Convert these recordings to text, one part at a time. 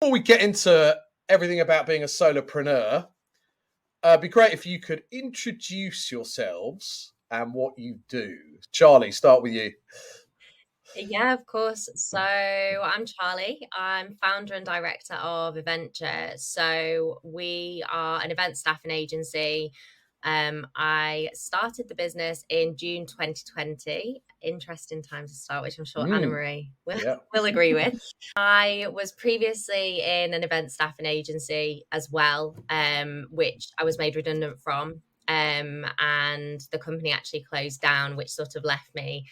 before we get into everything about being a solopreneur, it'd be great if you could introduce yourselves and what you do. Charlie, start with you. Yeah, of course. So I'm Charlie. I'm founder and director of Eventure. So we are an event staffing agency. I started the business in June 2020. Interesting time to start, which I'm sure Anna-Marie Yeah. will agree with. I was previously in an event staffing agency as well, which I was made redundant from. And the company actually closed down, which sort of left me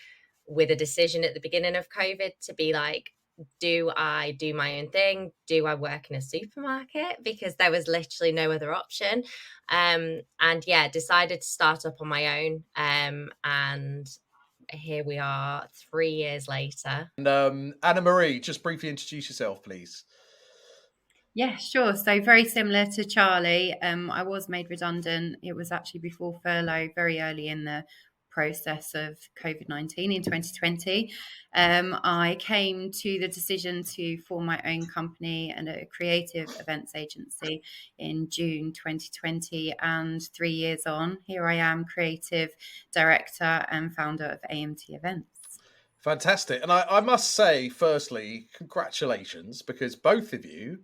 with a decision at the beginning of COVID to be like, do I do my own thing? Do I work in a supermarket? Because there was literally no other option. And yeah, decided to start up on my own. And here we are 3 years later. And Anna-Marie, just briefly introduce yourself, please. Yeah, sure. So very similar to Charlie, I was made redundant. It was actually before furlough, very early in the process of COVID-19 in 2020. I came to the decision to form my own company and a creative events agency in June 2020. And 3 years on, here I am, creative director and founder of AMT Events. Fantastic. And I must say, firstly, congratulations, because both of you,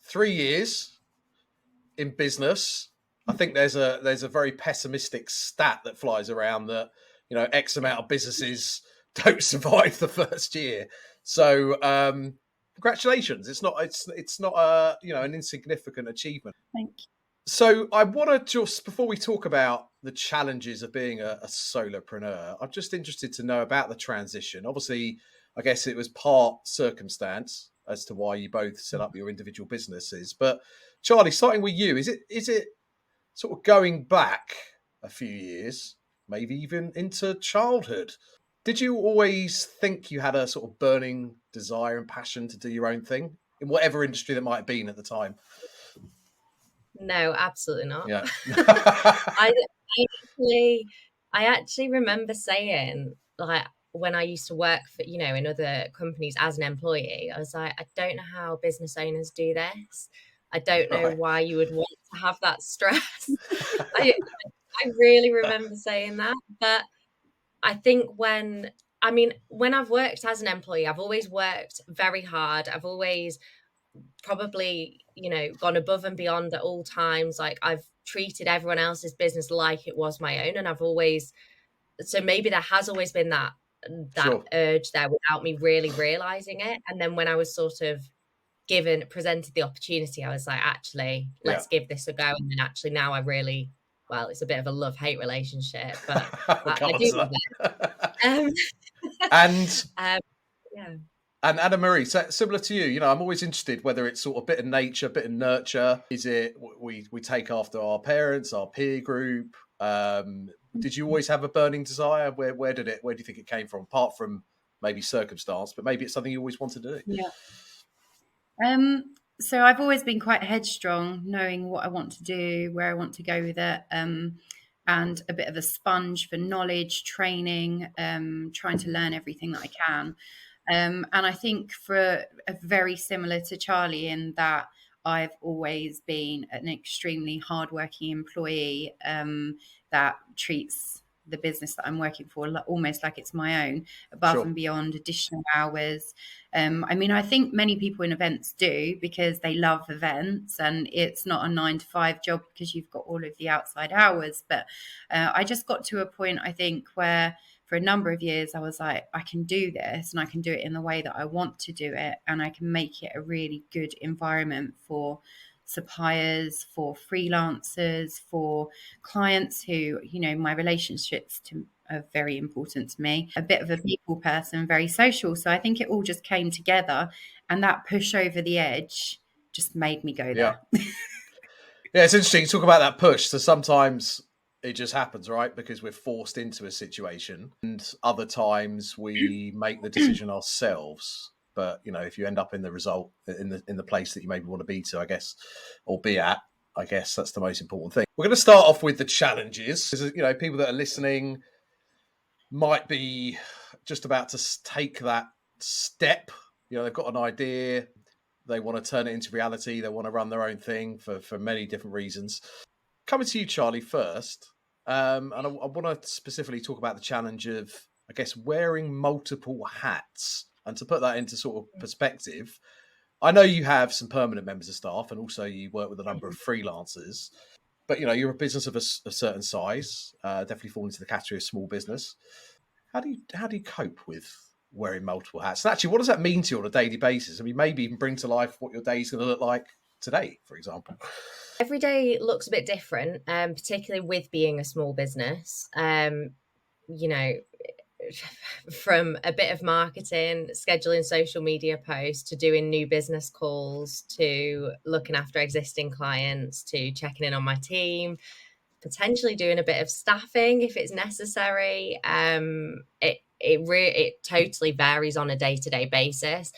3 years in business. I think there's a very pessimistic stat that flies around that, X amount of businesses don't survive the first year. So congratulations. It's not an insignificant achievement. Thank you. So I want to just, before we talk about the challenges of being a solopreneur, I'm just interested to know about the transition. Obviously, I guess it was part circumstance as to why you both set up your individual businesses. But Charlie, starting with you, is it sort of going back a few years, maybe even into childhood? Did you always think you had a sort of burning desire and passion to do your own thing in whatever industry that might have been at the time? No, absolutely not. Yeah. I actually remember saying, like, when I used to work for, in other companies as an employee, I was like, I don't know how business owners do this. I don't know why you would want to have that stress. I really remember saying that. But I think when I've worked as an employee, I've always worked very hard. I've always probably, gone above and beyond at all times. Like, I've treated everyone else's business like it was my own. And so maybe there has always been that Sure. urge there without me really realizing it. And then when I was sort of presented the opportunity, I was like, actually, let's give this a go. And then actually now it's a bit of a love-hate relationship, but I do love it. Yeah. And Anna-Marie, so similar to you, I'm always interested whether it's sort of bit of nature, bit of nurture. Is it we take after our parents, our peer group? Did you always have a burning desire? Where do you think it came from? Apart from maybe circumstance, but maybe it's something you always wanted to do. Yeah. So I've always been quite headstrong, knowing what I want to do, where I want to go with it, and a bit of a sponge for knowledge, training, trying to learn everything that I can. And I think for a very similar to Charlie in that I've always been an extremely hardworking employee that treats the business that I'm working for almost like it's my own, above and beyond additional hours. I think many people in events do because they love events, and it's not a 9-to-5 job because you've got all of the outside hours. But I just got to a point, I think, where for a number of years I was like, I can do this and I can do it in the way that I want to do it, and I can make it a really good environment for suppliers, for freelancers, for clients who, my relationships are very important to me. A bit of a people person, very social. So I think it all just came together, and that push over the edge just made me go there. Yeah, it's interesting. Talk about that push. So sometimes it just happens, right? Because we're forced into a situation, and other times we make the decision ourselves. But if you end up in the result in the place that you maybe want to be to, I guess, or be at, I guess that's the most important thing. We're going to start off with the challenges, because people that are listening might be just about to take that step. They've got an idea, They want to turn it into reality. They want to run their own thing for many different reasons. Coming to you, Charli, first. And I want to specifically talk about the challenge of, I guess, wearing multiple hats. And to put that into sort of perspective, I know you have some permanent members of staff, and also you work with a number of freelancers. But you're a business of a certain size, definitely fall into the category of small business. How do you cope with wearing multiple hats? And actually, what does that mean to you on a daily basis? I mean, maybe even bring to life what your day is going to look like today, for example. Every day looks a bit different, particularly with being a small business. From a bit of marketing, scheduling social media posts, to doing new business calls, to looking after existing clients, to checking in on my team, potentially doing a bit of staffing if it's necessary. It totally varies on a day-to-day basis.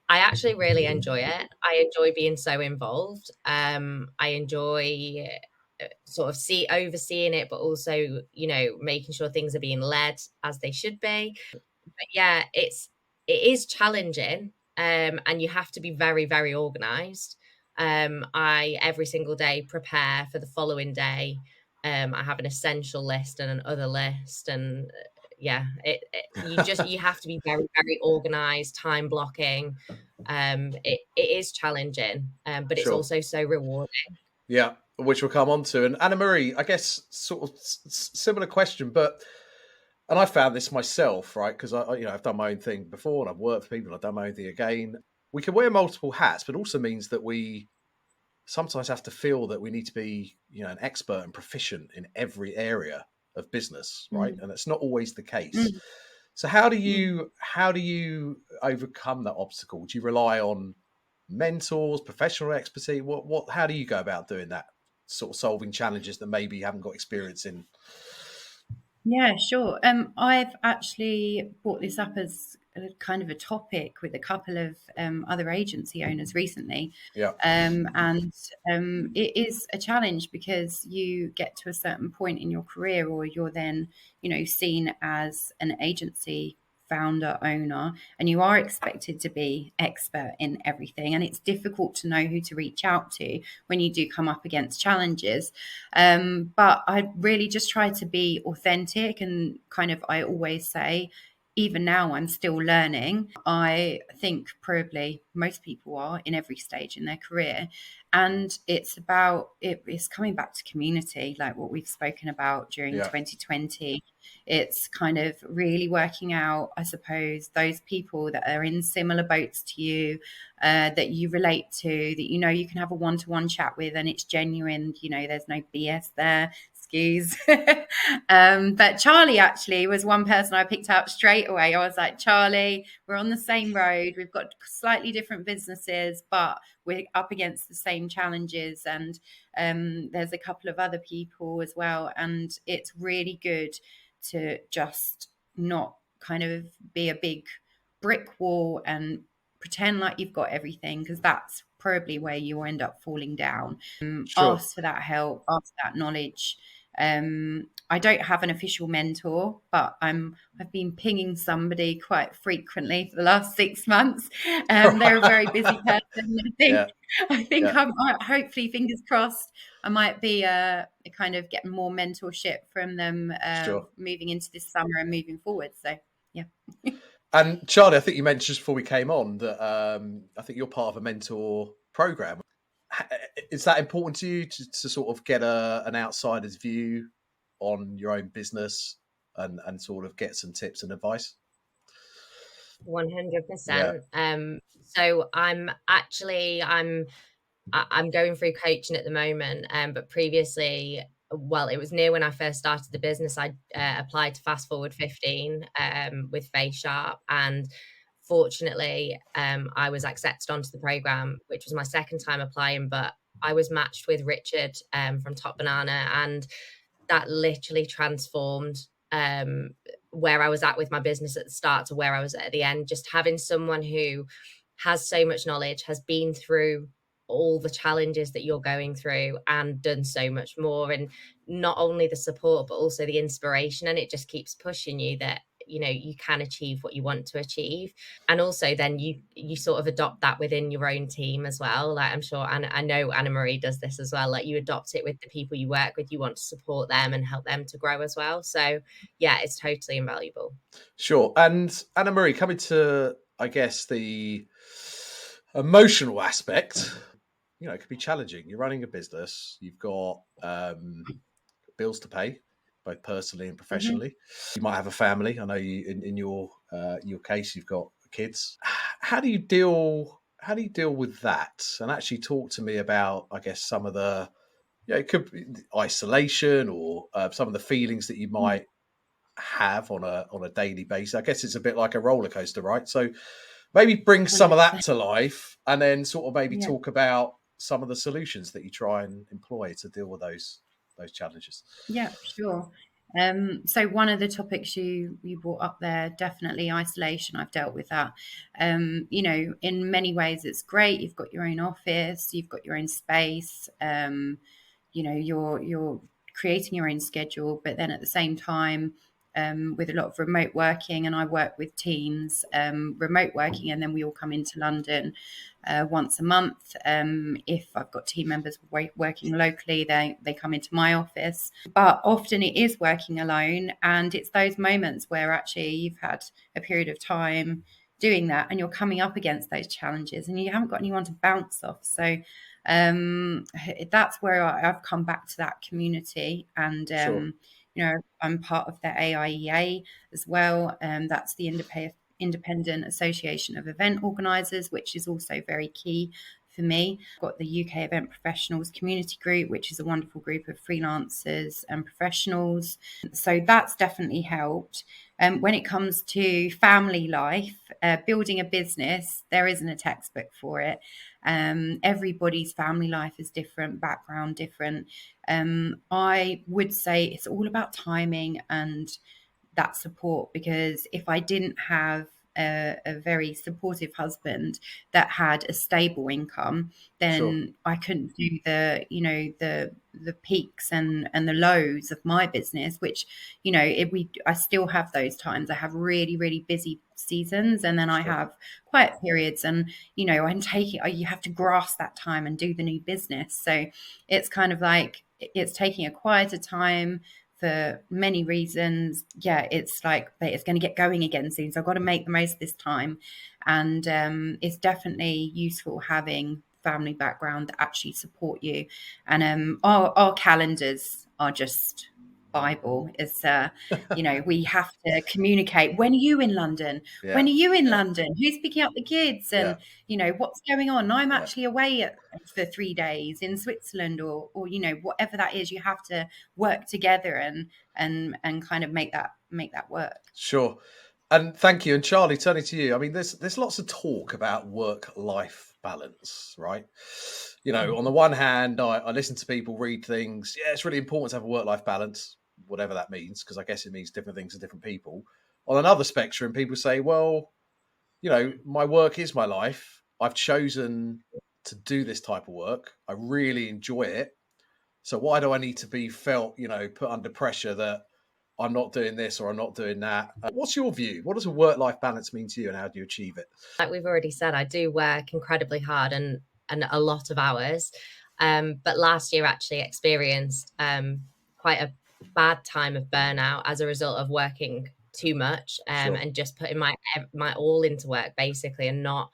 I actually really enjoy it. I enjoy being so involved. I enjoy sort of overseeing it, but also, making sure things are being led as they should be. But yeah, it is challenging, and you have to be very, very organized. I every single day prepare for the following day. I have an essential list and an other list, and you have to be very, very organized, time blocking. It is challenging, but it's also so rewarding. Yeah, which we'll come on to. And Anna-Marie, I guess sort of similar question, and I found this myself, right? Because I've done my own thing before, and I've worked for people, and I've done my own thing again. We can wear multiple hats, but also means that we sometimes have to feel that we need to be, an expert and proficient in every area of business, right? And it's not always the case. So how do you overcome that obstacle? Do you rely on mentors, professional expertise? How do you go about doing that, sort of solving challenges that maybe you haven't got experience in? Yeah, sure. I've actually brought this up as a kind of a topic with a couple of other agency owners recently. Yeah. And it is a challenge because you get to a certain point in your career, or you're then, seen as an agency founder, owner, and you are expected to be expert in everything, and it's difficult to know who to reach out to when you do come up against challenges. But I really just try to be authentic, and I always say, even now I'm still learning. I think probably most people are in every stage in their career, and it's coming back to community, like what we've spoken about during 2020. It's kind of really working out, I suppose, those people that are in similar boats to you, that you relate to, that you can have a one-to-one chat with, and it's genuine. There's no BS there. Excuse. But Charli actually was one person I picked out straight away. I was like, Charli, we're on the same road. We've got slightly different businesses, but we're up against the same challenges. And there's a couple of other people as well. And it's really good to just not kind of be a big brick wall and pretend like you've got everything, because that's probably where you end up falling down. Sure. Ask for that help, ask for that knowledge. I don't have an official mentor, but I've been pinging somebody quite frequently for the last 6 months. They're a very busy person. I think I'm hopefully, fingers crossed, I might be kind of getting more mentorship from them moving into this summer and moving forward. So yeah. And Charli, I think you mentioned just before we came on that I think you're part of a mentor program. Is that important to you to sort of get an outsider's view on your own business and sort of get some tips and advice? 100%. So I'm going through coaching at the moment, but previously, it was near when I first started the business, I applied to Fast Forward 15 with Faye Sharp, and fortunately I was accepted onto the program, which was my second time applying, but I was matched with Richard from Top Banana, and that literally transformed where I was at with my business at the start to where I was at the end. Just having someone who has so much knowledge, has been through all the challenges that you're going through and done so much more, and not only the support but also the inspiration, and it just keeps pushing you that you know, you can achieve what you want to achieve. And also then you sort of adopt that within your own team as well. Like I'm sure, and I know Anna-Marie does this as well, like you adopt it with the people you work with. You want to support them and help them to grow as well. So yeah, it's totally invaluable. Sure. And Anna-Marie, coming to, I guess, the emotional aspect, you know, it could be challenging. You're running a business, you've got bills to pay, both personally and professionally. You might have a family. I know you, in your case, you've got kids. How do you deal with that? And actually talk to me about, I guess, some of the, it could be isolation or some of the feelings that you might have on a daily basis. I guess it's a bit like a roller coaster, right? So maybe bring some of that to life, and then sort of maybe talk about some of the solutions that you try and employ to deal with those challenges. Yeah, sure. So one of the topics you brought up there, definitely isolation. I've dealt with that. You know, in many ways it's great. You've got your own office, you've got your own space. You know, you're creating your own schedule, but then at the same time, with a lot of remote working, and I work with teams, remote working, and then we all come into London once a month. If I've got team members working locally, they come into my office. But often it is working alone, and it's those moments where actually you've had a period of time doing that, and you're coming up against those challenges, and you haven't got anyone to bounce off. So that's where I've come back to that community, and Sure. you know, I'm part of the AIEA as well. That's the Independent Association of Event Organisers, which is also very key for me. I've got the UK Event Professionals Community Group, which is a wonderful group of freelancers and professionals. So that's definitely helped. When it comes to family life, building a business, there isn't a textbook for it. Everybody's family life is different, background different. I would say it's all about timing and that support, because if I didn't have a very supportive husband that had a stable income, then I couldn't do the, you know, the peaks and the lows of my business, which, you know, I still have those times. I have really, really busy seasons, and then I have quiet periods, and, you know, you have to grasp that time and do the new business. So it's kind of like, it's taking a quieter time for many reasons. Yeah, it's like, but it's going to get going again soon, so I've got to make the most of this time. And it's definitely useful having family background that actually support you. And our calendars are just Bible. Is you know, we have to communicate. When are you in London? When are you in London? Who's picking up the kids? And you know, what's going on? I'm actually away for 3 days in Switzerland, or you know, whatever that is. You have to work together and kind of make that work. Sure. And thank you. And Charlie, turning to you, I mean, there's lots of talk about work-life balance, right? You know, on the one hand, I listen to people read things. Yeah, it's really important to have a work-life balance, whatever that means, because I guess it means different things to different people. On another spectrum, people say, well, you know, my work is my life. I've chosen to do this type of work. I really enjoy it. So why do I need to be felt, you know, put under pressure that I'm not doing this or I'm not doing that? What's your view? What does a work-life balance mean to you, and how do you achieve it? Like we've already said, I do work incredibly hard and a lot of hours. But last year actually experienced quite a bad time of burnout as a result of working too much and just putting my all into work basically, and not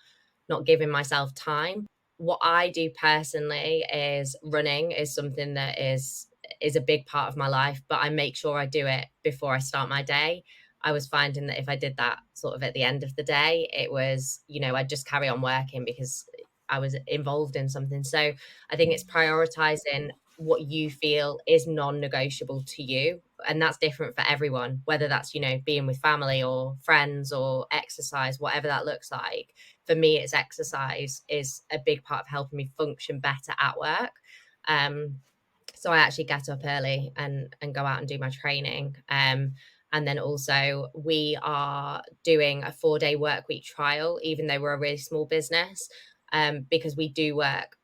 giving myself time. What I do personally is running is something that is a big part of my life, but I make sure I do it before I start my day. I was finding that if I did that sort of at the end of the day, it was, you know, I'd just carry on working because I was involved in something. So I think it's prioritizing what you feel is non-negotiable to you. And that's different for everyone, whether that's, you know, being with family or friends or exercise, whatever that looks like. For me, it's exercise is a big part of helping me function better at work. So I actually get up early and go out and do my training. And then also we are doing a 4-day work week trial, even though we're a really small business, because we do work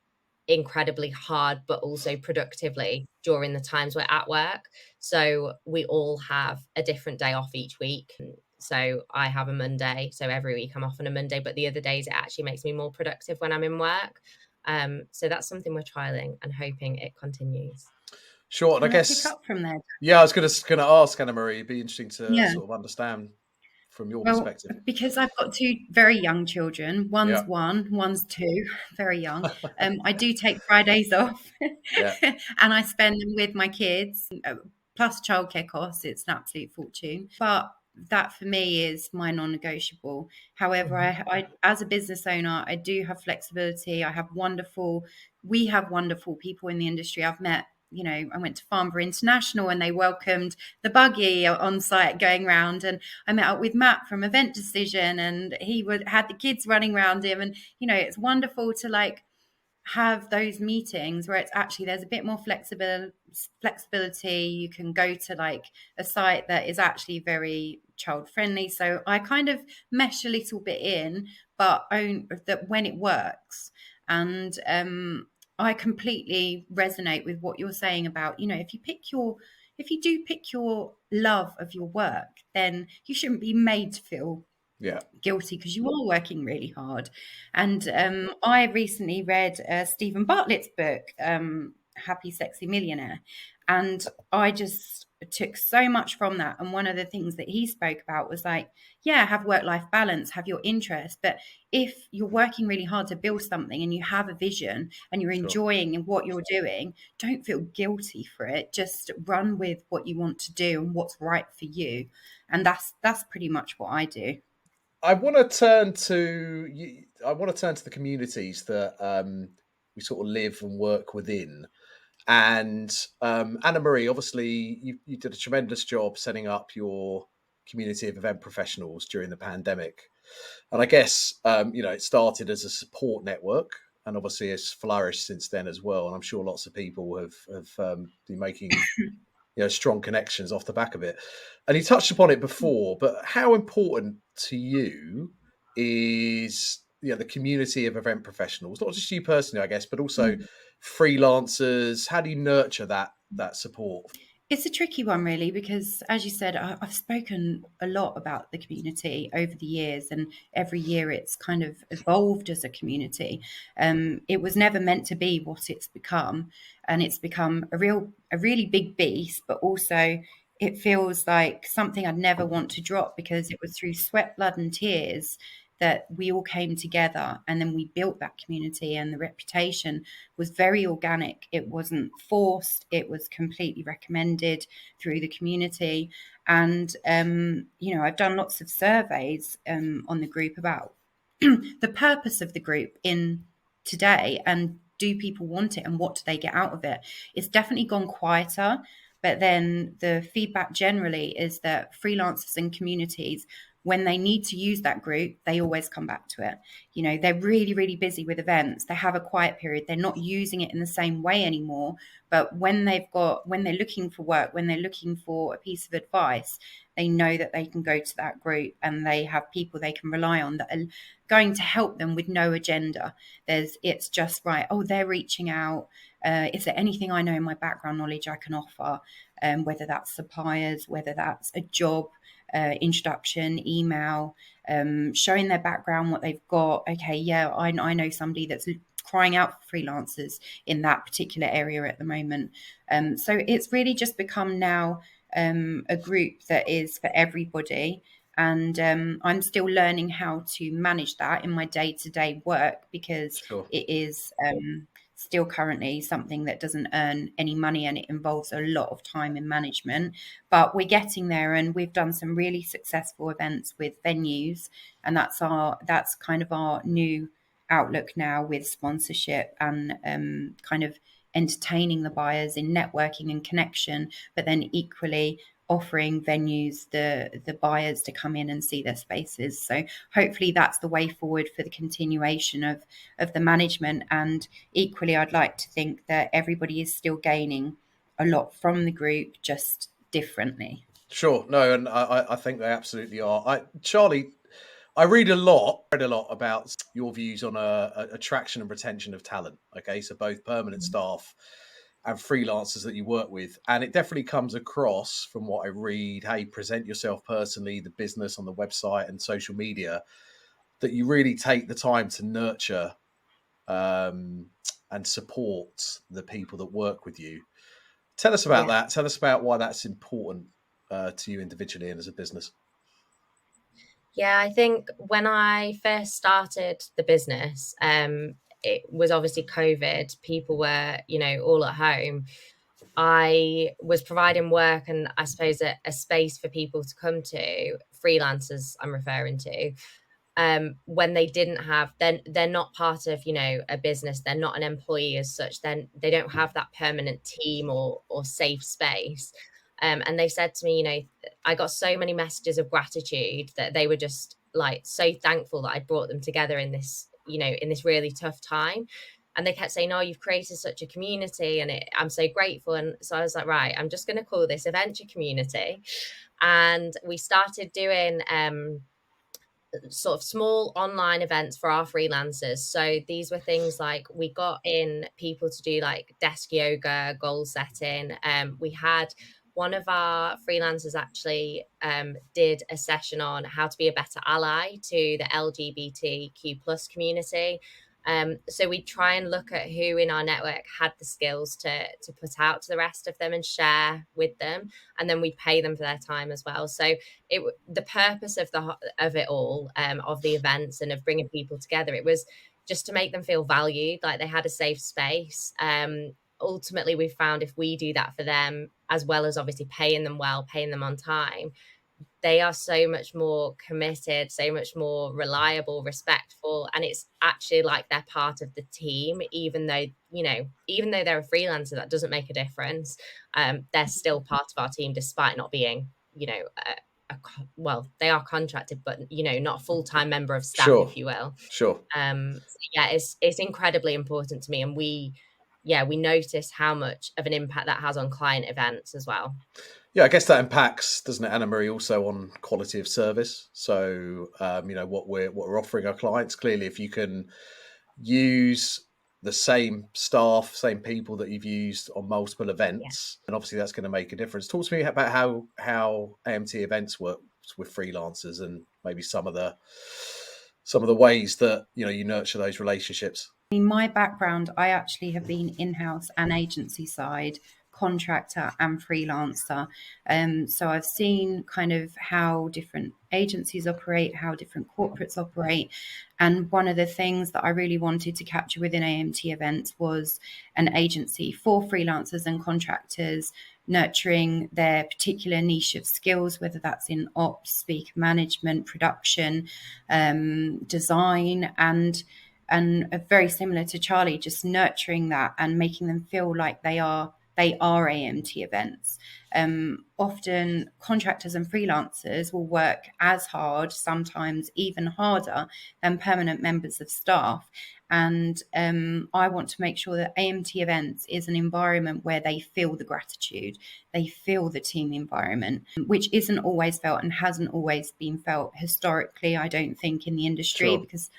incredibly hard, but also productively during the times we're at work. So we all have a different day off each week. So I have a Monday. So every week I'm off on a Monday, but the other days it actually makes me more productive when I'm in work. So that's something we're trialing and hoping it continues. Sure. And Can I I guess, pick up from there? yeah, I was going to ask Anna-Marie, it'd be interesting to Yeah. sort of understand from your Well, perspective. because I've got two very young children, one's Yeah. 1, one's 2, very young. I do take Fridays off, Yeah. and I spend them with my kids, plus childcare costs. It's an absolute fortune, but that for me is my non-negotiable. However, I as a business owner, I do have flexibility. We have wonderful people in the industry. I've met, I went to Farnborough International and they welcomed the buggy on site going around, and I met up with Matt from Event Decision, and he had the kids running around him, and it's wonderful to like have those meetings where it's actually there's a bit more flexibility. You can go to like a site that is actually very child friendly. So I kind of mesh a little bit in, but own that when it works. And I completely resonate with what you're saying about, if you do pick your love of your work, then you shouldn't be made to feel guilty because you are working really hard. And I recently read Stephen Bartlett's book, Happy Sexy Millionaire, and I just took so much from that. And one of the things that he spoke about was like, yeah, have work-life balance, have your interests, but if you're working really hard to build something and you have a vision and you're enjoying what you're doing, don't feel guilty for it. Just run with what you want to do and what's right for you. And that's pretty much what I do. I want to turn to the communities that we sort of live and work within. And Anna-Marie, obviously, you did a tremendous job setting up your community of event professionals during the pandemic. And I guess, it started as a support network and obviously has flourished since then as well. And I'm sure lots of people have been making strong connections off the back of it. And you touched upon it before, but how important to you is the community of event professionals, not just you personally, I guess, but also freelancers? How do you nurture that support? It's a tricky one, really, because as you said, I've spoken a lot about the community over the years, and every year it's kind of evolved as a community. It was never meant to be what it's become, and it's become a really big beast, but also it feels like something I'd never want to drop, because it was through sweat, blood, and tears that we all came together, and then we built that community, and the reputation was very organic. It wasn't forced. It was completely recommended through the community. And, I've done lots of surveys on the group about the purpose of the group in today, and do people want it, and what do they get out of it? It's definitely gone quieter. But then the feedback generally is that freelancers and communities, when they need to use that group, they always come back to it. They're really, really busy with events. They have a quiet period. They're not using it in the same way anymore. But when they're looking for work, when they're looking for a piece of advice, they know that they can go to that group, and they have people they can rely on that are going to help them with no agenda. It's just right. Oh, they're reaching out. Is there anything I know in my background knowledge I can offer? Whether that's suppliers, whether that's a job, introduction, email, showing their background, what they've got. Okay, yeah, I know somebody that's crying out for freelancers in that particular area at the moment. So it's really just become now a group that is for everybody. And I'm still learning how to manage that in my day-to-day work, because it is still currently something that doesn't earn any money, and it involves a lot of time in management. But we're getting there, and we've done some really successful events with venues, and that's kind of our new outlook now, with sponsorship and kind of entertaining the buyers in networking and connection, but then equally offering venues the buyers to come in and see their spaces. So hopefully that's the way forward for the continuation of the management. And equally, I'd like to think that everybody is still gaining a lot from the group, just differently. Sure. No, and I think they absolutely are. Charli, I read a lot about your views on attraction and retention of talent. Okay, so both permanent staff and freelancers that you work with. And it definitely comes across from what I read, how you present yourself personally, the business on the website and social media, that you really take the time to nurture and support the people that work with you. Tell us about that. Tell us about why that's important to you individually and as a business. Yeah, I think when I first started the business, it was obviously COVID. People were, all at home. I was providing work and I suppose a space for people to come to, freelancers I'm referring to, when they didn't have, then they're not part of, a business. They're not an employee as such. Then they don't have that permanent team or safe space. And they said to me, I got so many messages of gratitude that they were just like so thankful that I brought them together in this, in this really tough time. And they kept saying, oh, you've created such a community and I'm so grateful. And so I was like, right, I'm just going to call this Eventure community. And we started doing sort of small online events for our freelancers. So these were things like we got in people to do like desk yoga, goal setting. We had one of our freelancers actually did a session on how to be a better ally to the LGBTQ plus community. So we try and look at who in our network had the skills to put out to the rest of them and share with them, and then we pay them for their time as well. So the purpose of it all, of the events and of bringing people together, it was just to make them feel valued, like they had a safe space. Ultimately, we found if we do that for them, as well as obviously paying them well, paying them on time, they are so much more committed, so much more reliable, respectful, and it's actually like they're part of the team. Even though they're a freelancer, that doesn't make a difference. They're still part of our team despite not being, well, they are contracted, but not a full-time member of staff, Sure. if you will. Sure. It's incredibly important to me, and we notice how much of an impact that has on client events as well. Yeah, I guess that impacts, doesn't it, Anna-Marie, also on quality of service. So, what we're offering our clients. Clearly, if you can use the same staff, same people that you've used on multiple events, and obviously that's going to make a difference. Talk to me about how AMT Events works with freelancers and maybe some of the ways that you nurture those relationships. In my background, I actually have been in-house and agency side, contractor and freelancer. So I've seen kind of how different agencies operate, how different corporates operate. And one of the things that I really wanted to capture within AMT Events was an agency for freelancers and contractors, nurturing their particular niche of skills, whether that's in ops, speaker management, production, design, and very similar to Charli, just nurturing that and making them feel like they are AMT Events. Often contractors and freelancers will work as hard, sometimes even harder than permanent members of staff. And I want to make sure that AMT Events is an environment where they feel the gratitude, they feel the team environment, which isn't always felt and hasn't always been felt historically, I don't think, in the industry. Sure. Because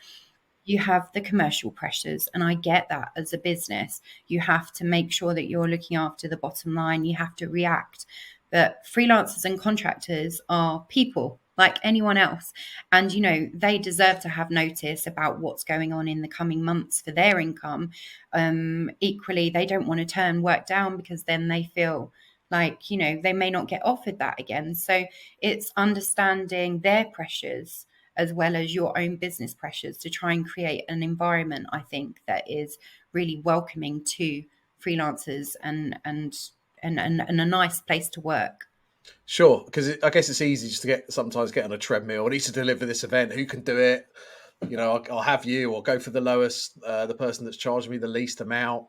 you have the commercial pressures, and I get that as a business. You have to make sure that you're looking after the bottom line. You have to react. But freelancers and contractors are people like anyone else. And, they deserve to have notice about what's going on in the coming months for their income. Equally, they don't want to turn work down because then they feel like, they may not get offered that again. So it's understanding their pressures as well as your own business pressures to try and create an environment, I think, that is really welcoming to freelancers and a nice place to work. Sure, because I guess it's easy just to sometimes get on a treadmill. I need to deliver this event. Who can do it? I'll have you, or go for the lowest, the person that's charging me the least amount,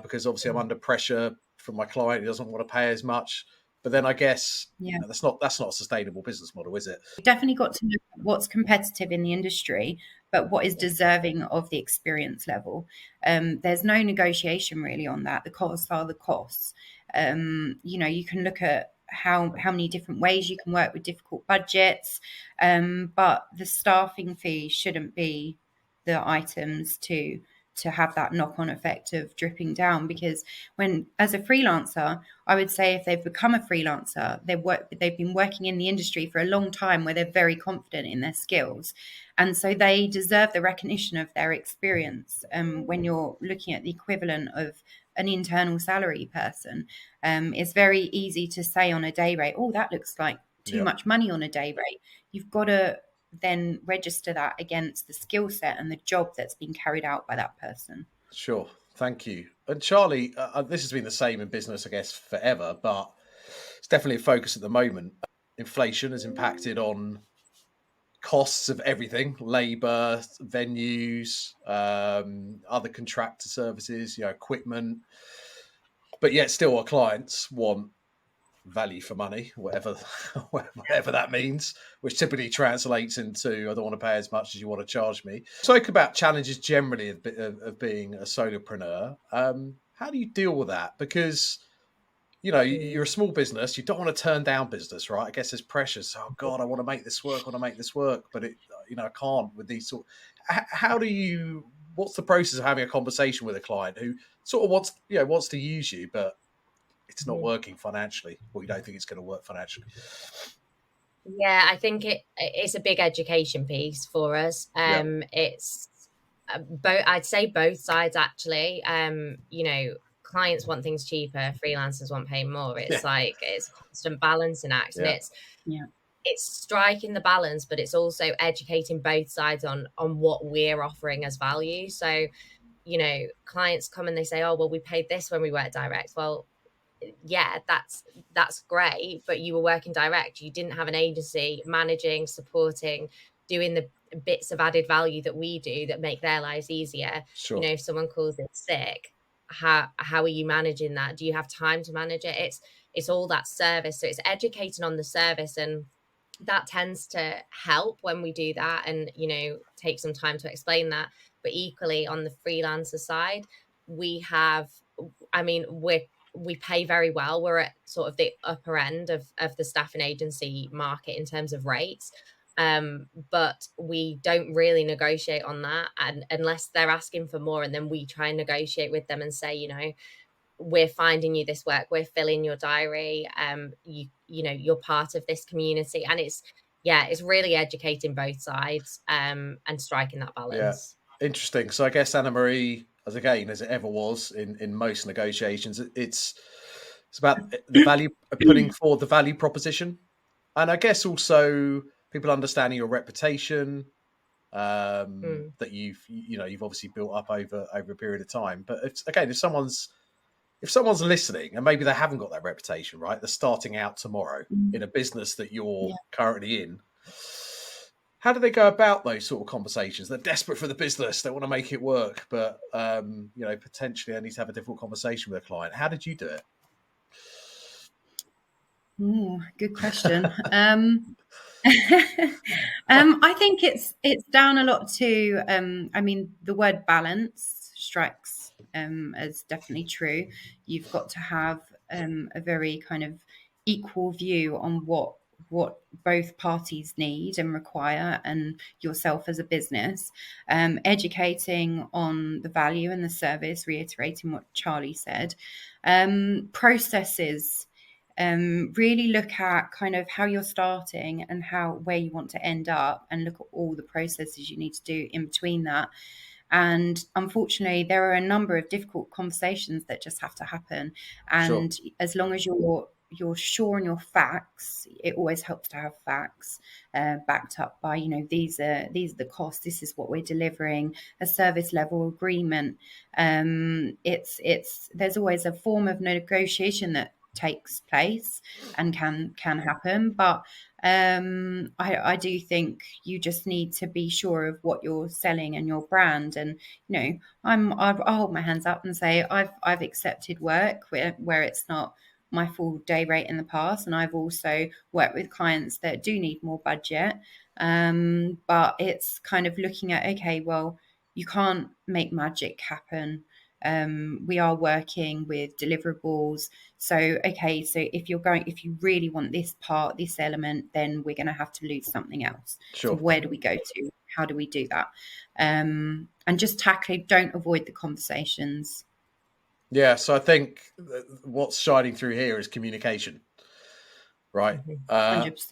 because obviously I'm under pressure from my client who doesn't want to pay as much. But then I guess that's not a sustainable business model, is it? You've definitely got to look at what's competitive in the industry, but what is deserving of the experience level. There's no negotiation really on that. The costs are the costs. You can look at how many different ways you can work with difficult budgets, but the staffing fee shouldn't be the items to have that knock-on effect of dripping down. Because when, as a freelancer, I would say if they've become a freelancer, they've been working in the industry for a long time where they're very confident in their skills, and so they deserve the recognition of their experience. When you're looking at the equivalent of an internal salary person, it's very easy to say on a day rate, oh, that looks like too much money on a day rate. You've got to then register that against the skill set and the job that's been carried out by that person. Sure. Thank you. And Charli, this has been the same in business, I guess, forever, but it's definitely a focus at the moment. Inflation has impacted on costs of everything: labor, venues, other contractor services, equipment. But yet still our clients want value for money, whatever that means, which typically translates into, I don't want to pay as much as you want to charge me. Talk about challenges generally of being a solopreneur. How do you deal with that? Because you're a small business, you don't want to turn down business, right? I guess there's pressures. Oh God, I want to make this work, but I can't with these sort. What's the process of having a conversation with a client who sort of wants to use you, but it's not working financially, or you don't think it's going to work financially? Yeah, I think it's a big education piece for us. It's I'd say both sides actually. Clients want things cheaper, freelancers want paying more. It's like it's a constant balancing act, and it's striking the balance, but it's also educating both sides on what we're offering as value. So, clients come and they say, oh, well, we paid this when we worked direct. Well, yeah, that's great, but you were working direct. You didn't have an agency managing, supporting, doing the bits of added value that we do that make their lives easier. Sure. If someone calls in sick, how are you managing that? Do you have time to manage it? It's all that service. So it's educating on the service, and that tends to help when we do that and take some time to explain that. But equally on the freelancer side, we pay very well. We're at sort of the upper end of the staffing agency market in terms of rates. But we don't really negotiate on that, and unless they're asking for more, and then we try and negotiate with them and say, we're finding you this work, we're filling your diary, you're part of this community. And it's really educating both sides and striking that balance. Interesting. So I guess Anna-Marie, as it ever was in most negotiations, it's about the value, putting forward the value proposition, and I guess also people understanding your reputation that you've obviously built up over a period of time. But if someone's listening and maybe they haven't got that reputation, right? They're starting out tomorrow in a business that you're currently in. How do they go about those sort of conversations? They're desperate for the business. They want to make it work, but potentially they need to have a difficult conversation with a client. How did you do it? Good question. I think it's down a lot to, the word balance strikes as definitely true. You've got to have a very kind of equal view on what both parties need and require, and yourself as a business, educating on the value and the service, reiterating what Charli said, processes. Really look at kind of how you're starting and where you want to end up, and look at all the processes you need to do in between that. And unfortunately, there are a number of difficult conversations that just have to happen. And as long as you're sure on your facts, it always helps to have facts backed up by, these are the costs, this is what we're delivering, a service level agreement. There's always a form of negotiation that takes place and can happen, but I do think you just need to be sure of what you're selling and your brand. And I'll hold my hands up and say I've accepted work where it's not my full day rate in the past, and I've also worked with clients that do need more budget, but it's kind of looking at, okay, well, you can't make magic happen. We are working with deliverables. So, okay, so if you really want this part, this element, then we're going to have to lose something else. Sure. So where do we go to? How do we do that? And just don't avoid the conversations. Yeah. So I think what's shining through here is communication, right? 100%.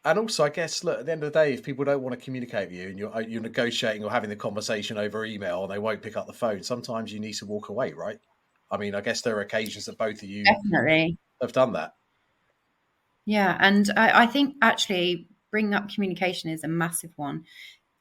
And also, I guess, look, at the end of the day, if people don't want to communicate with you and you're negotiating or having the conversation over email and they won't pick up the phone, sometimes you need to walk away, right? I mean, I guess there are occasions that both of you Definitely have done that. Yeah, and I think actually bringing up communication is a massive one.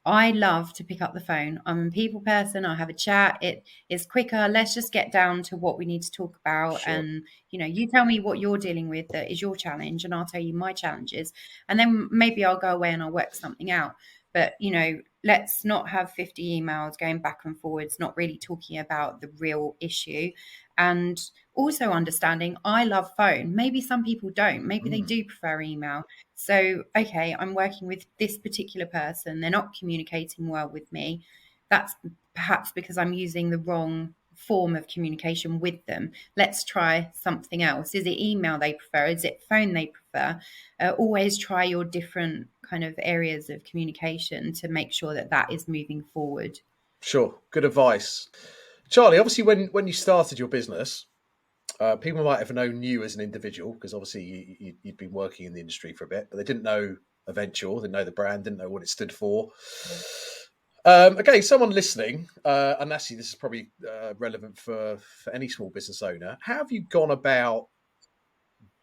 I love to pick up the phone. I'm a people person. I have a chat. It is quicker. Let's just get down to what we need to talk about. Sure. And, you tell me what you're dealing with that is your challenge, and I'll tell you my challenges. And then maybe I'll go away and I'll work something out. But, let's not have 50 emails going back and forwards, not really talking about the real issue. And also understanding I love phone. Maybe some people don't. Maybe they do prefer email. So, okay, I'm working with this particular person. They're not communicating well with me. That's perhaps because I'm using the wrong form of communication with them. Let's try something else. Is it email they prefer? Is it phone they prefer? Always try your different kind of areas of communication to make sure that is moving forward. Sure. Good advice. Charli, obviously, when you started your business, people might have known you as an individual because obviously you'd been working in the industry for a bit, but they didn't know Eventure, didn't know the brand, didn't know what it stood for. Again, someone listening, and actually this is probably relevant for any small business owner. How have you gone about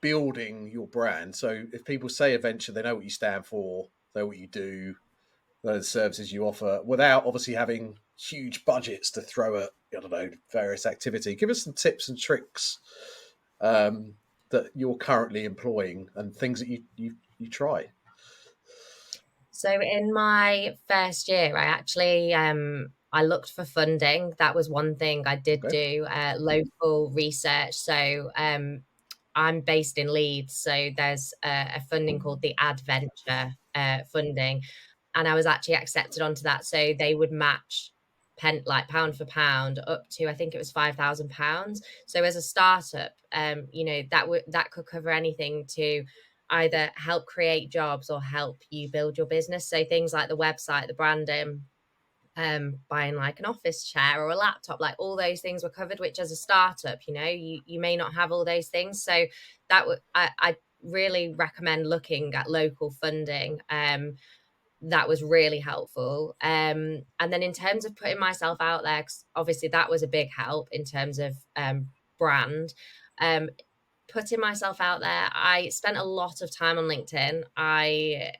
building your brand? So if people say Eventure, they know what you stand for, they know what you do, they know the services you offer, without obviously having huge budgets to throw at, I don't know, various activity. Give us some tips and tricks that you're currently employing and things that you try. So in my first year, I actually I looked for funding. That was one thing I did do, local research. So I'm based in Leeds, so there's a funding called the Adventure funding, and I was actually accepted onto that. So they would match pound for pound up to, I think it was £5,000. So as a startup, that could cover anything to either help create jobs or help you build your business. So things like the website, the branding, buying like an office chair or a laptop, like all those things were covered, which as a startup, you may not have all those things. So I really recommend looking at local funding. That was really helpful. And then in terms of putting myself out there, 'cause obviously that was a big help in terms of brand. Putting myself out there, I spent a lot of time on LinkedIn. I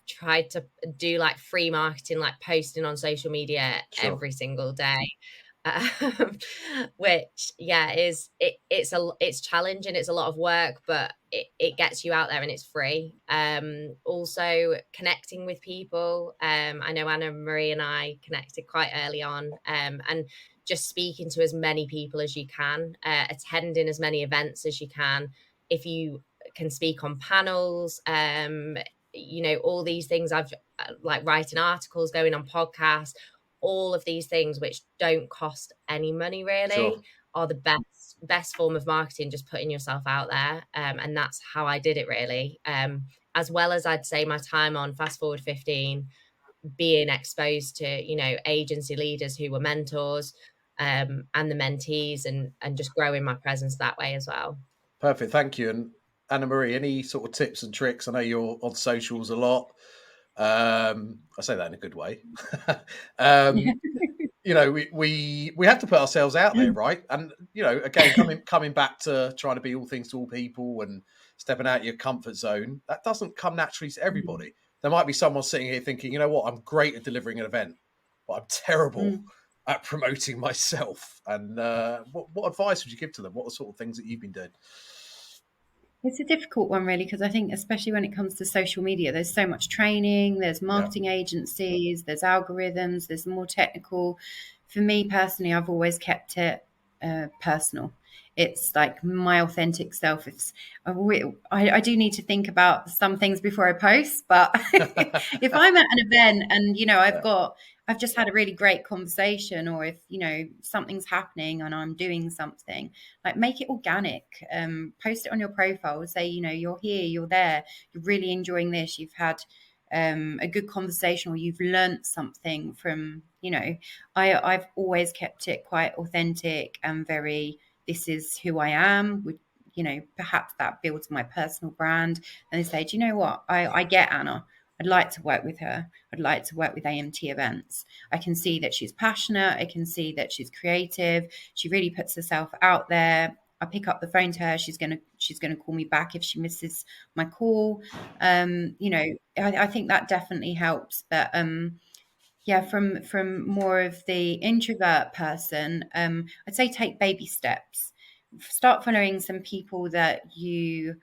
tried to do like free marketing, like posting on social media every single day. Which it's challenging, it's a lot of work, but it gets you out there and it's free. Also connecting with people. I know Anna-Marie and I connected quite early on, and just speaking to as many people as you can, attending as many events as you can. If you can speak on panels, all these things, I've like writing articles, going on podcasts, all of these things which don't cost any money really are the best form of marketing, just putting yourself out there. And that's how I did it really. As well as I'd say my time on Fast Forward 15, being exposed to, agency leaders who were mentors, and the mentees, and just growing my presence that way as well. Perfect. Thank you. And Anna-Marie, any sort of tips and tricks? I know you're on socials a lot. I say that in a good way. We have to put ourselves out there, right? And again, coming back to trying to be all things to all people and stepping out of your comfort zone, that doesn't come naturally to everybody. There might be someone sitting here thinking, you know what, I'm great at delivering an event, but I'm terrible at promoting myself. And what advice would you give to them? What are the sort of things that you've been doing? It's a difficult one, really, because I think especially when it comes to social media, there's so much training, there's marketing agencies, there's algorithms, there's more technical. For me personally, I've always kept it personal. It's like my authentic self. I do need to think about some things before I post, but if I'm at an event and, you know, I've just had a really great conversation, or if, you know, something's happening and I'm doing something, like, make it organic. Post it on your profile, say, you know, you're here, you're there, you're really enjoying this, you've had a good conversation, or you've learnt something from, you know, I've always kept it quite authentic and very, this is who I am. With, you know, perhaps that builds my personal brand. And they say, do you know what? I get Anna. I'd like to work with her. I'd like to work with AMT Events. I can see that she's passionate. I can see that she's creative. She really puts herself out there. I pick up the phone to her. She's gonna call me back if she misses my call. You know, I think that definitely helps. But yeah, from more of the introvert person, I'd say take baby steps. Start following some people that you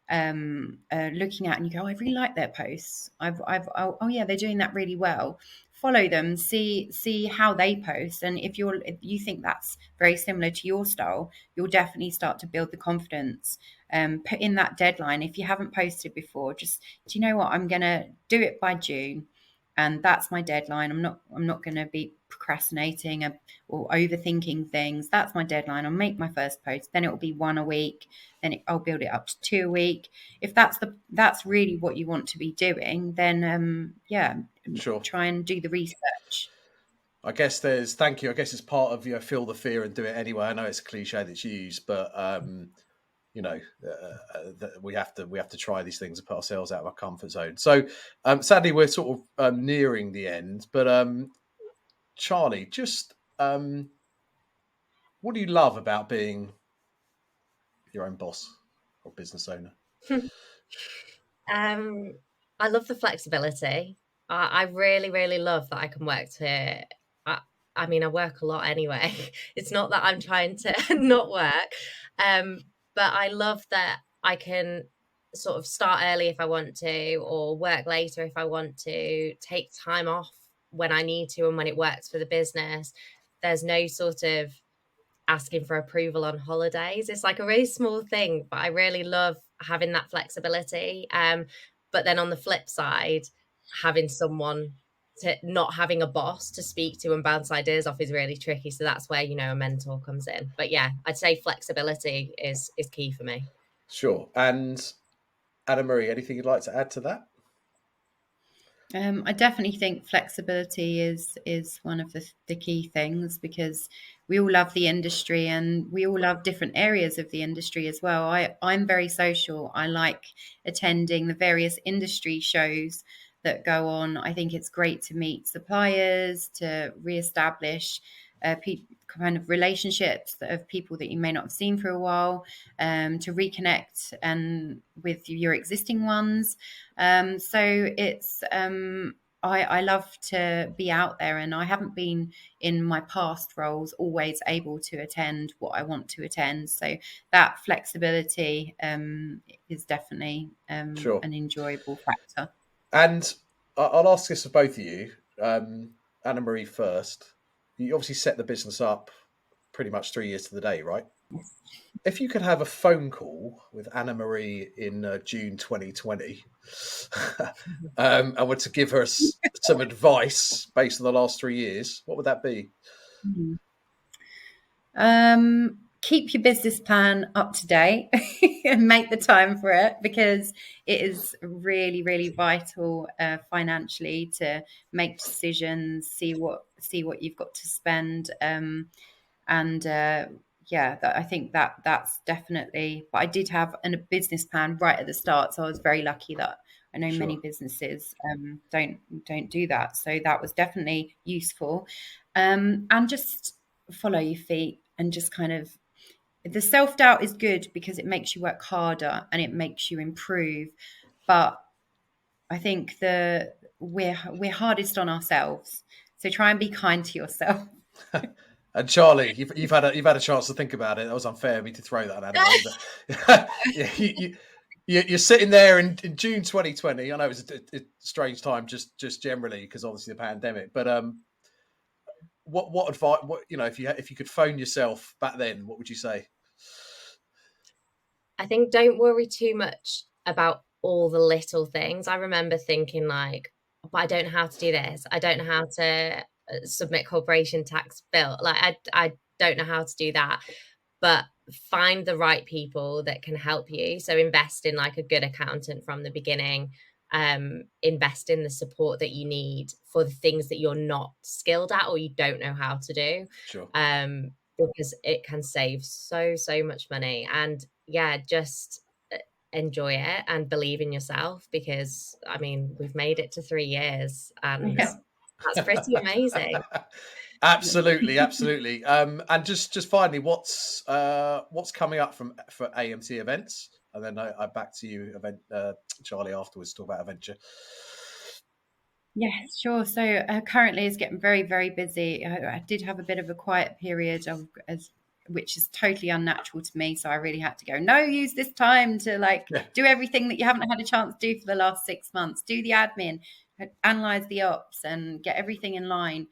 are looking at and you go, oh, I really like their posts. Oh yeah, they're doing that really well. Follow them, see how they post, and if you think that's very similar to your style, you'll definitely start to build the confidence. Put in that deadline. If you haven't posted before, just, do you know what? I'm gonna do it by June. And that's my deadline. I'm not going to be procrastinating or overthinking things. That's my deadline. I'll make my first post. Then it will be 1 a week. Then I'll build it up to 2 a week. If that's really what you want to be doing, then yeah, Sure. Try and do the research. I guess thank you. I guess it's part of, you know, feel the fear and do it anyway. I know it's a cliche that's used, but you know, we have to try these things and put ourselves out of our comfort zone. So sadly, we're sort of nearing the end. But Charli, just what do you love about being your own boss or business owner? I love the flexibility. I really, really love that I can work to. I mean, I work a lot anyway. It's not that I'm trying to not work. But I love that I can sort of start early if I want to, or work later if I want to, take time off when I need to and when it works for the business. There's no sort of asking for approval on holidays. It's like a really small thing, but I really love having that flexibility. But then on the flip side, having someone not having a boss to speak to and bounce ideas off is really tricky. So that's where, you know, a mentor comes in. But yeah, I'd say flexibility is key for me. Sure. And Anna-Marie, anything you'd like to add to that? I definitely think flexibility is one of the key things, because we all love the industry and we all love different areas of the industry as well. I'm very social. I like attending the various industry shows that go on. I think it's great to meet suppliers, to reestablish kind of relationships of people that you may not have seen for a while, to reconnect and with your existing ones. So it's I love to be out there, and I haven't been in my past roles always able to attend what I want to attend. So that flexibility is definitely Sure. an enjoyable factor. And I'll ask this of both of you. Anna-Marie first. You obviously set the business up pretty much 3 years to the day, right? If you could have a phone call with Anna-Marie in June 2020 and were to give her some advice based on the last 3 years, what would that be? Keep your business plan up to date and make the time for it, because it is really, really vital financially to make decisions, see what you've got to spend, yeah, I think that's definitely. But I did have a business plan right at the start, so I was very lucky that I know many businesses don't do that. So that was definitely useful, and just follow your feet and just kind of. The self-doubt is good because it makes you work harder and it makes you improve. But I think we're hardest on ourselves. So try and be kind to yourself. And Charli, you've had a chance to think about it. That was unfair of me to throw that at Anna. You're sitting there in June 2020. I know it was a strange time just generally because obviously the pandemic. But what advice? What, you know, if you could phone yourself back then, what would you say? I think don't worry too much about all the little things. I remember thinking like, but I don't know how to do this. I don't know how to submit corporation tax bill. Like I don't know how to do that. But find the right people that can help you. So invest in like a good accountant from the beginning. Invest in the support that you need for the things that you're not skilled at or you don't know how to do. Sure. Because it can save so much money. And yeah, just enjoy it and believe in yourself, because I mean, we've made it to 3 years and that's pretty amazing. Absolutely. And just finally, what's coming up for AMT events? And then I back to you, Charli, afterwards to talk about Eventure. Yes, sure. So currently it's getting very, very busy. I did have a bit of a quiet period which is totally unnatural to me. So I really had to go, no, use this time to do everything that you haven't had a chance to do for the last 6 months, do the admin, analyze the ops and get everything in line.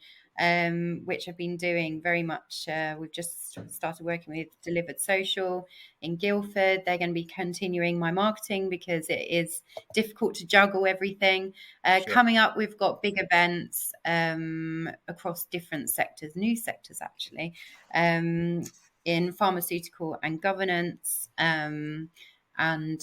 Which I've been doing very much. We've just started working with Delivered Social in Guildford. They're going to be continuing my marketing because it is difficult to juggle everything. Sure. Coming up, we've got big events across different sectors, new sectors actually, in pharmaceutical and governance. And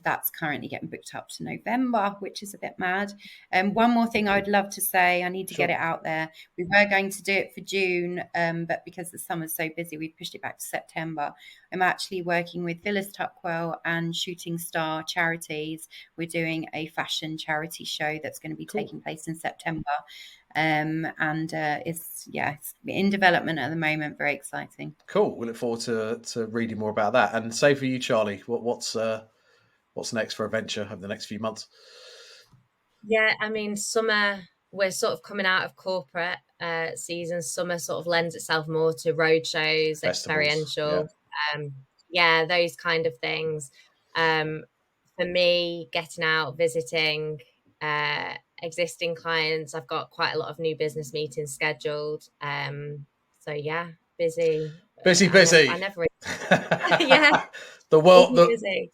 that's currently getting booked up to November, which is a bit mad. One more thing I would love to say, I need to get it out there. We were going to do it for June, but because the summer's so busy, we pushed it back to September. I'm actually working with Phyllis Tuckwell and Shooting Star Charities. We're doing a fashion charity show that's going to be taking place in September. And it's in development at the moment. Very exciting. Cool. We look forward to reading more about that. And say for you, Charli, what's next for Eventure over the next few months? Yeah, I mean, summer, we're sort of coming out of corporate season. Summer sort of lends itself more to road shows, experiential, those kind of things. For me, getting out, visiting existing clients. I've got quite a lot of new business meetings scheduled. So yeah, busy. I never yeah. The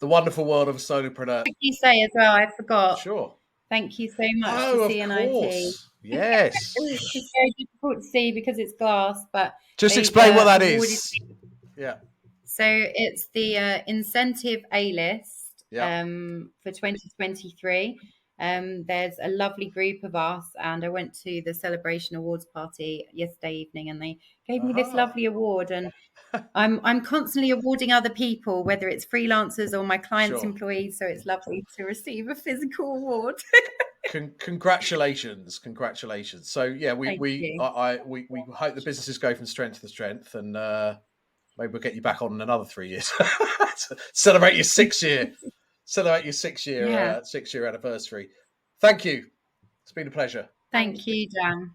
wonderful world of solopreneur. Thank you say as well, I forgot. Sure. Thank you so much to CNIT. Yes. It's very difficult to see because it's glass, but just explain what that is. Yeah. So it's the incentive A-list for 2023. There's a lovely group of us, and I went to the celebration awards party yesterday evening, and they gave me this lovely award. And I'm constantly awarding other people, whether it's freelancers or my clients' employees. So it's lovely to receive a physical award. Congratulations. So yeah, we hope the businesses go from strength to strength, and maybe we'll get you back on in another 3 years. Celebrate your 6 year. Celebrate your 6 year 6 year anniversary. Thank you. It's been a pleasure. Thank you, Dan.